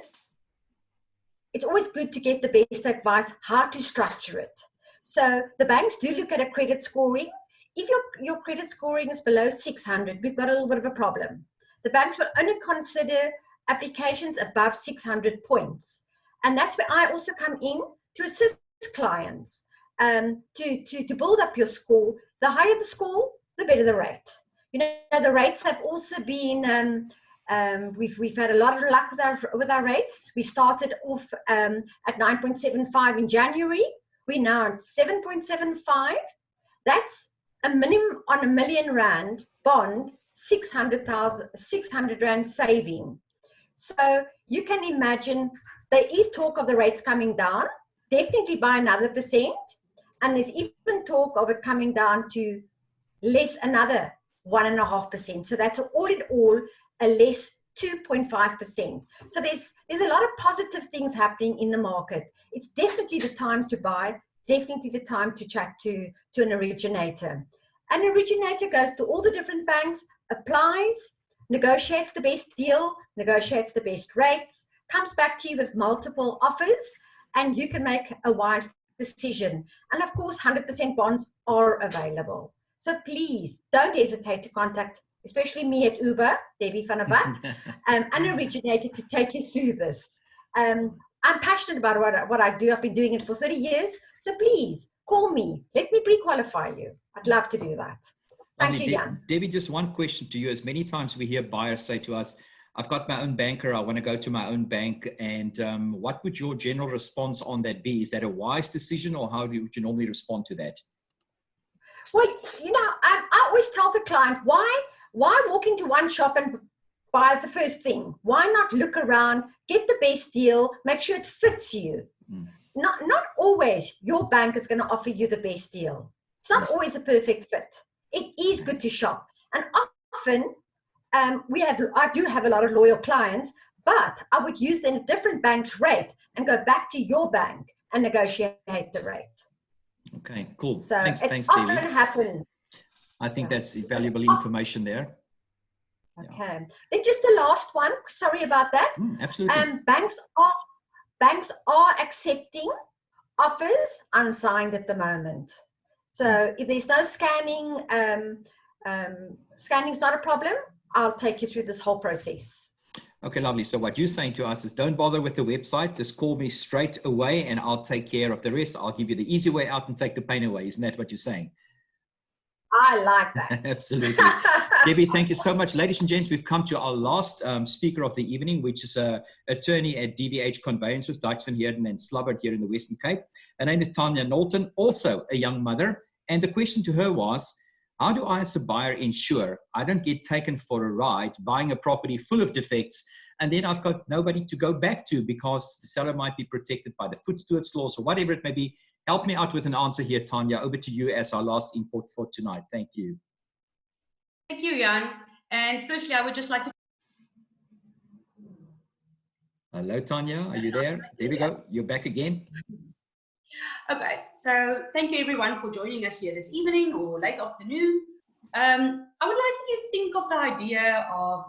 It's always good to get the best advice how to structure it. So the banks do look at a credit scoring. If your credit scoring is below 600, we've got a little bit of a problem. The banks will only consider applications above 600 points. And that's where I also come in to assist clients to build up your score. The higher the score, the better the rate. You know, the rates have also been, we've had a lot of luck with our rates. We started off at 9.75 in January. We're now at 7.75. That's a minimum on R1 million bond, 600 Rand saving. So you can imagine there is talk of the rates coming down, definitely by another %. And there's even talk of it coming down to less, another 1.5%. So that's all in all a less 2.5%. So there's a lot of positive things happening in the market. It's definitely the time to buy, definitely the time to chat to an originator. An originator goes to all the different banks, applies, negotiates the best deal, negotiates the best rates, comes back to you with multiple offers, and you can make a wise decision. And of course, 100% bonds are available. So please don't hesitate to contact, especially me at Uber, Debbie van der Vat, an originator to take you through this. I'm passionate about what I do. I've been doing it for 30 years. So please call me. Let me pre-qualify you. I'd love to do that. Thank you, Jan.
Debbie, just one question to you. As many times we hear buyers say to us, I've got my own banker, I want to go to my own bank. And what would your general response on that be? Is that a wise decision, or how would you normally respond to that?
Well, you know, I always tell the client, why walk into one shop and buy the first thing? Why not look around, get the best deal, make sure it fits you? Not always your bank is going to offer you the best deal. It's not always a perfect fit. It is good to shop. And often, I do have a lot of loyal clients, but I would use then a different bank's rate and go back to your bank and negotiate the rate.
Okay, cool.
So
thanks,
often
Debbie.
happens.
I think that's valuable information there.
Okay. Yeah. Then just the last one. Sorry about that.
Absolutely.
Banks are accepting offers unsigned at the moment. So if there's no scanning, scanning is not a problem. I'll take you through this whole process.
Okay, lovely. So what you're saying to us is don't bother with the website. Just call me straight away and I'll take care of the rest. I'll give you the easy way out and take the pain away. Isn't that what you're saying?
I like that.
Absolutely. Debbie, thank you so much. Ladies and gents, we've come to our last speaker of the evening, which is an attorney at DBH Conveyancers, Dykes van Heerden and Slubbert here in the Western Cape. Her name is Tanya Knowlton, also a young mother. And the question to her was, how do I as a buyer ensure I don't get taken for a ride buying a property full of defects, and then I've got nobody to go back to because the seller might be protected by the foot stewards clause or whatever it may be? Help me out with an answer here, Tanya. Over to you as our last input for tonight. Thank you.
Thank you, Jan. And firstly, I would just like to...
Hello, Tanya. Are you there? There we go. You're back again.
Okay, so thank you everyone for joining us here this evening or late afternoon. I would like you to think of the idea of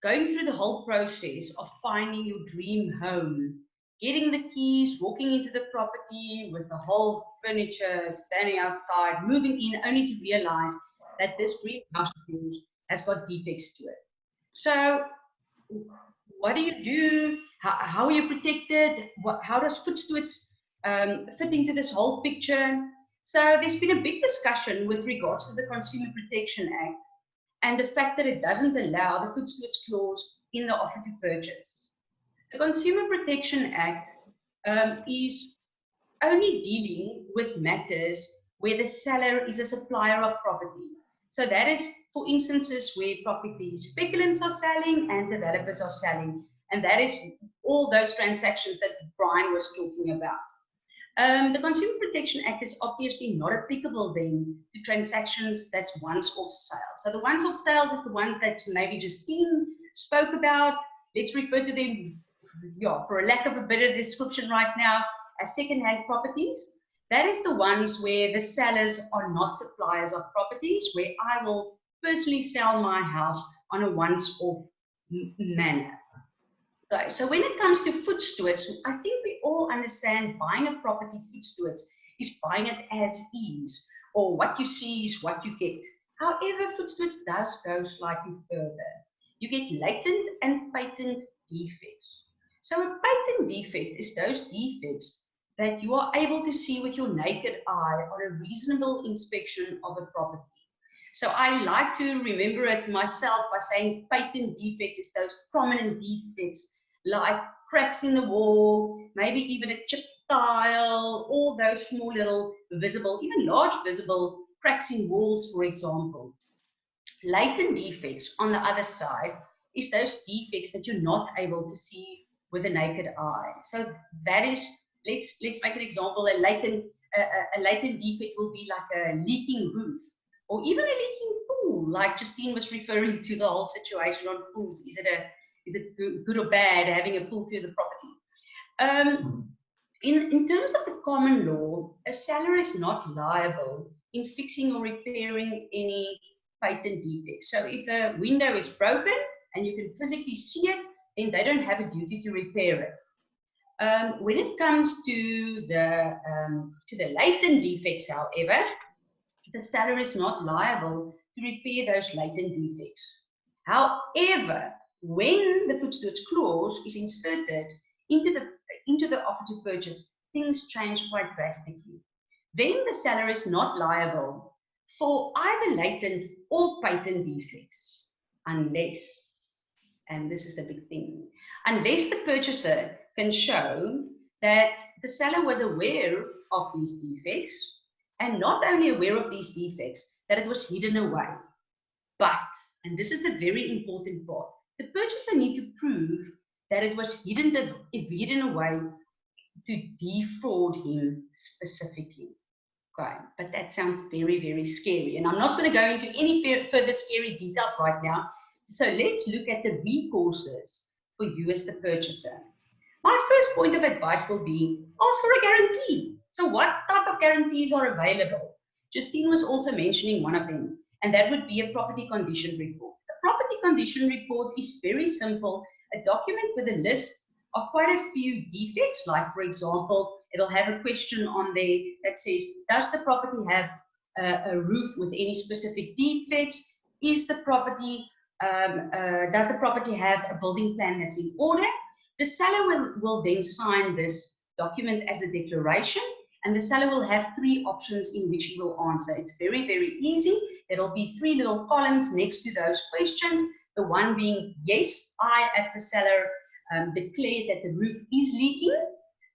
going through the whole process of finding your dream home, getting the keys, walking into the property with the whole furniture, standing outside, moving in, only to realize that this dream house of yours has got defects to it. So what do you do? How are you protected? How does foot stewards fit into this whole picture? So there's been a big discussion with regards to the Consumer Protection Act and the fact that it doesn't allow the food stewards clause in the offer to purchase. The Consumer Protection Act is only dealing with matters where the seller is a supplier of property. So that is for instances where property speculants are selling and developers are selling. And that is all those transactions that Brian was talking about. The Consumer Protection Act is obviously not applicable then to transactions that's once-off sales. So the once-off sales is the one that maybe Justine spoke about. Let's refer to them, for a lack of a better description right now, as second-hand properties. That is the ones where the sellers are not suppliers of properties, where I will personally sell my house on a once-off manner. Okay, so when it comes to food stewards, I think we all understand buying a property food stewards is buying it as is, or what you see is what you get. However, food stewards does go slightly further. You get latent and patent defects. So a patent defect is those defects that you are able to see with your naked eye on a reasonable inspection of a property. So I like to remember it myself by saying patent defect is those prominent defects like cracks in the wall, maybe even a chipped tile, all those small little visible, even large visible cracks in walls, for example. Latent defects, on the other side, is those defects that you're not able to see with the naked eye. So that is, let's make an example. A latent defect will be like a leaking roof, or even a leaking pool, like Justine was referring to the whole situation on pools. Is it good or bad having a pool to the property? In terms of the common law, a seller is not liable in fixing or repairing any patent defects. So if a window is broken and you can physically see it, then they don't have a duty to repair it. When it comes to the latent defects, however, the seller is not liable to repair those latent defects. However, when the food stewards clause is inserted into the offer to purchase, things change quite drastically. Then the seller is not liable for either latent or patent defects, unless, and this is the big thing, unless the purchaser can show that the seller was aware of these defects, and not only aware of these defects, that it was hidden away. But, and this is the very important part, the purchaser needs to prove that it was hidden away to defraud him specifically. Okay, but that sounds very, very scary. And I'm not going to go into any further scary details right now. So let's look at the recourses for you as the purchaser. My first point of advice will be ask for a guarantee. So what type of guarantees are available? Justine was also mentioning one of them, and that would be a property condition report. A property condition report is very simple, a document with a list of quite a few defects, like for example, it'll have a question on there that says, does the property have a roof with any specific defects? Is the property, does the property have a building plan that's in order? The seller will then sign this document as a declaration, and the seller will have 3 options in which he will answer. It's very, very easy. There'll be 3 little columns next to those questions. The one being, yes, I as the seller declare that the roof is leaking.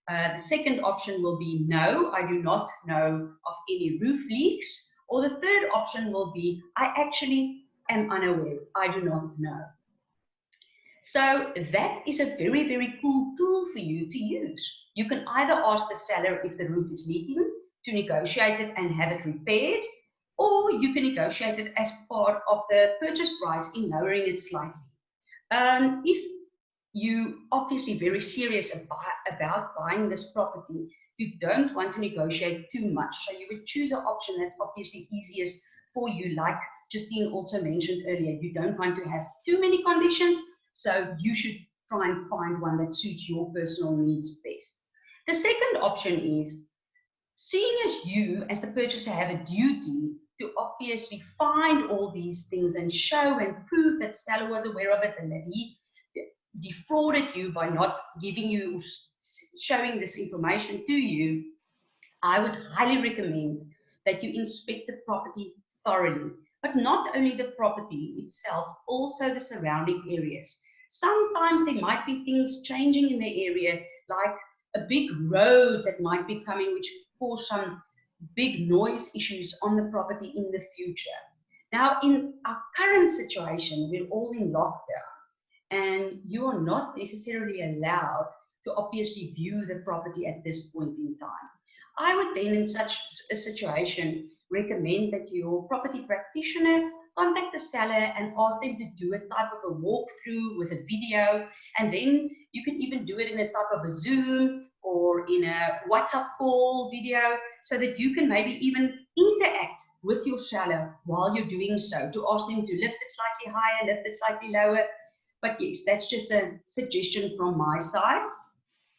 The second option will be, no, I do not know of any roof leaks. Or the third option will be, I actually am unaware. I do not know. So that is a very, very cool tool for you to use. You can either ask the seller if the roof is leaking to negotiate it and have it repaired, or you can negotiate it as part of the purchase price in lowering it slightly. If you obviously very serious about buying this property, you don't want to negotiate too much. So you would choose an option that's obviously easiest for you, like Justine also mentioned earlier. You don't want to have too many conditions, so you should try and find one that suits your personal needs best. The second option is, seeing as you as the purchaser have a duty to obviously find all these things and show and prove that the seller was aware of it and that he defrauded you by not giving you showing this information to you, I would highly recommend that you inspect the property thoroughly, but not only the property itself, also the surrounding areas. Sometimes there might be things changing in the area, like a big road that might be coming, which cause some big noise issues on the property in the future. Now, in our current situation, we're all in lockdown, and you are not necessarily allowed to obviously view the property at this point in time. I would then, in such a situation, recommend that your property practitioner contact the seller and ask them to do a type of a walkthrough with a video, and then you can even do it in a type of a Zoom or in a WhatsApp call video, so that you can maybe even interact with your seller while you're doing so, to ask them to lift it slightly higher, lift it slightly lower. But yes, that's just a suggestion from my side.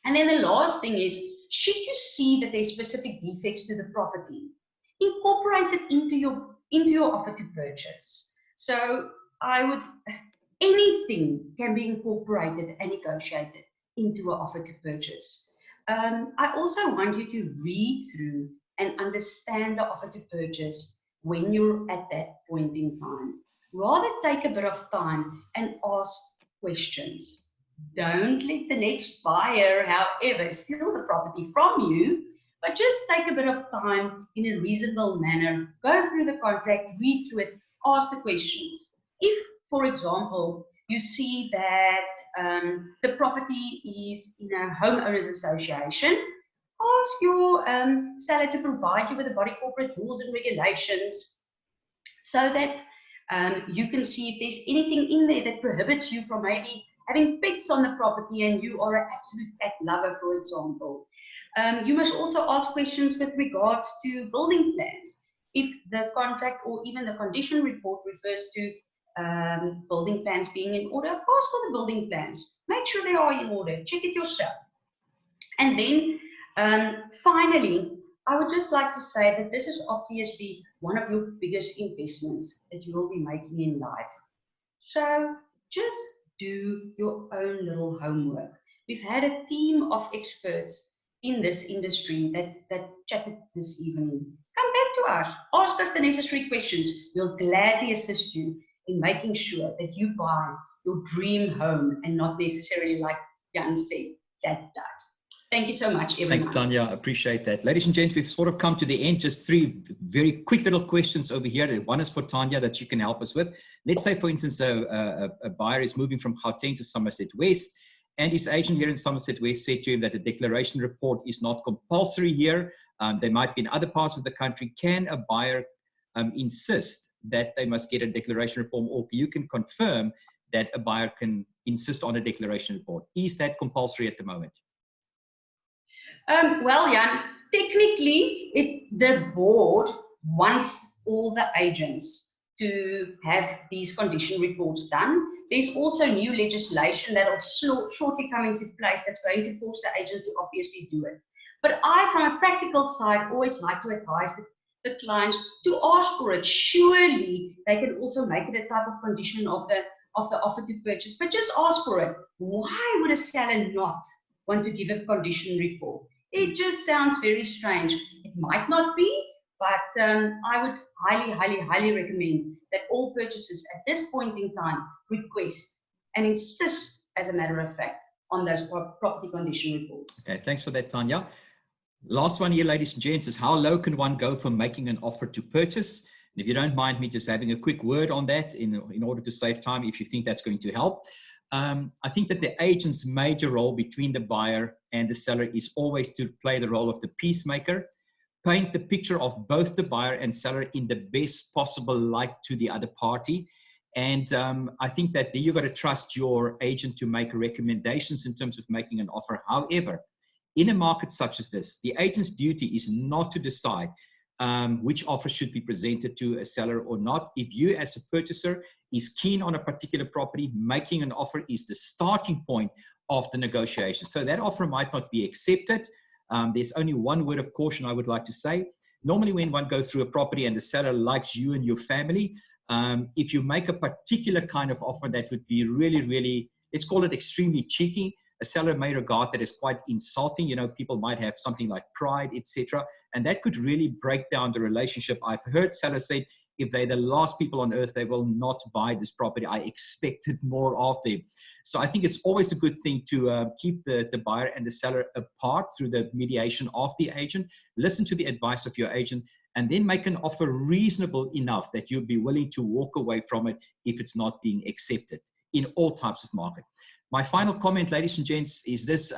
And then the last thing is, should you see that there's specific defects to the property, incorporate it into your offer to purchase. So anything can be incorporated and negotiated into an offer to purchase. I also want you to read through and understand the offer to purchase when you're at that point in time. Rather take a bit of time and ask questions. Don't let the next buyer, however, steal the property from you, but just take a bit of time in a reasonable manner, go through the contract, read through it, ask the questions. If, for example, you see that the property is in a homeowners association, ask your seller to provide you with the body corporate rules and regulations, so that you can see if there's anything in there that prohibits you from maybe having pets on the property and you are an absolute cat lover, for example. You must also ask questions with regards to building plans. If the contract or even the condition report refers to building plans being in order, ask for the building plans. Make sure they are in order. Check it yourself. And then finally, I would just like to say that this is obviously one of your biggest investments that you will be making in life. So just do your own little homework. We've had a team of experts in this industry that chatted this evening. Come back to us, ask us the necessary questions. We'll gladly assist you in making sure that you buy your dream home and not necessarily, like Jan said, that. Thank you so much, everyone.
Thanks, Tanya. I appreciate that. Ladies and gents, we've sort of come to the end. Just three very quick little questions over here. One is for Tanya that you can help us with. Let's say, for instance, a buyer is moving from Gauteng to Somerset West, and his agent here in Somerset West said to him that a declaration report is not compulsory here. They might be in other parts of the country. Can a buyer insist that they must get a declaration report, or you can confirm that a buyer can insist on a declaration report? Is that compulsory at the moment?
Well, Jan, technically, the board wants all the agents to have these condition reports done. There's also new legislation that will shortly come into place that's going to force the agents to obviously do it. But I, from a practical side, always like to advise the clients to ask for it. Surely they can also make it a type of condition of the offer to purchase, but just ask for it. Why would a seller not want to give a condition report? It just sounds very strange. It might not be, but I would highly, highly, highly recommend that all purchasers at this point in time request and insist, as a matter of fact, on those property condition reports.
Okay, thanks for that, Tanya. Last one here, ladies and gents, is how low can one go from making an offer to purchase? And if you don't mind me just having a quick word on that in order to save time, if you think that's going to help. I think that the agent's major role between the buyer and the seller is always to play the role of the peacemaker, paint the picture of both the buyer and seller in the best possible light to the other party. And I think that you've got to trust your agent to make recommendations in terms of making an offer. However, in a market such as this, the agent's duty is not to decide which offer should be presented to a seller or not. If you as a purchaser is keen on a particular property, making an offer is the starting point of the negotiation. So that offer might not be accepted. There's only one word of caution I would like to say. Normally when one goes through a property and the seller likes you and your family, if you make a particular kind of offer that would be really, really, let's call it extremely cheeky, a seller may regard that as quite insulting. You know, people might have something like pride, etc. And that could really break down the relationship. I've heard sellers say, if they're the last people on earth, they will not buy this property. I expected more of them. So I think it's always a good thing to keep the buyer and the seller apart through the mediation of the agent. Listen to the advice of your agent, and then make an offer reasonable enough that you'll be willing to walk away from it if it's not being accepted in all types of market. My final comment, ladies and gents, is this.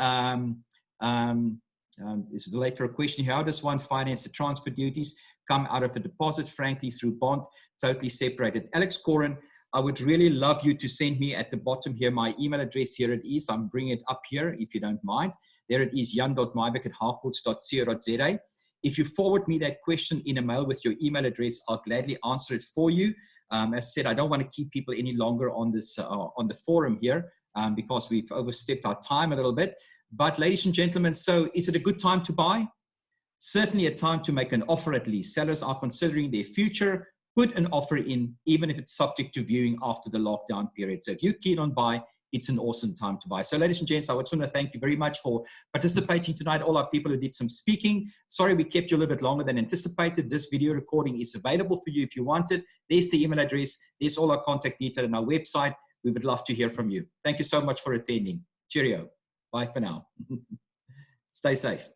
This is later a question here. How does one finance the transfer duties? Come out of the deposit, frankly, through bond, totally separated. Alex Corin, I would really love you to send me at the bottom here my email address. Here it is. I'm bringing it up here if you don't mind. There it is, jan.mybeck@harcourts.co.za. If you forward me that question in a mail with your email address, I'll gladly answer it for you. As I said, I don't want to keep people any longer on this on the forum here because we've overstepped our time a little bit. But ladies and gentlemen, so is it a good time to buy? Certainly a time to make an offer at least. Sellers are considering their future. Put an offer in, even if it's subject to viewing after the lockdown period. So if you're keen on buy, it's an awesome time to buy. So ladies and gents, I just want to thank you very much for participating tonight. All our people who did some speaking. Sorry we kept you a little bit longer than anticipated. This video recording is available for you if you want it. There's the email address. There's all our contact detail on our website. We would love to hear from you. Thank you so much for attending. Cheerio. Bye for now. Stay safe.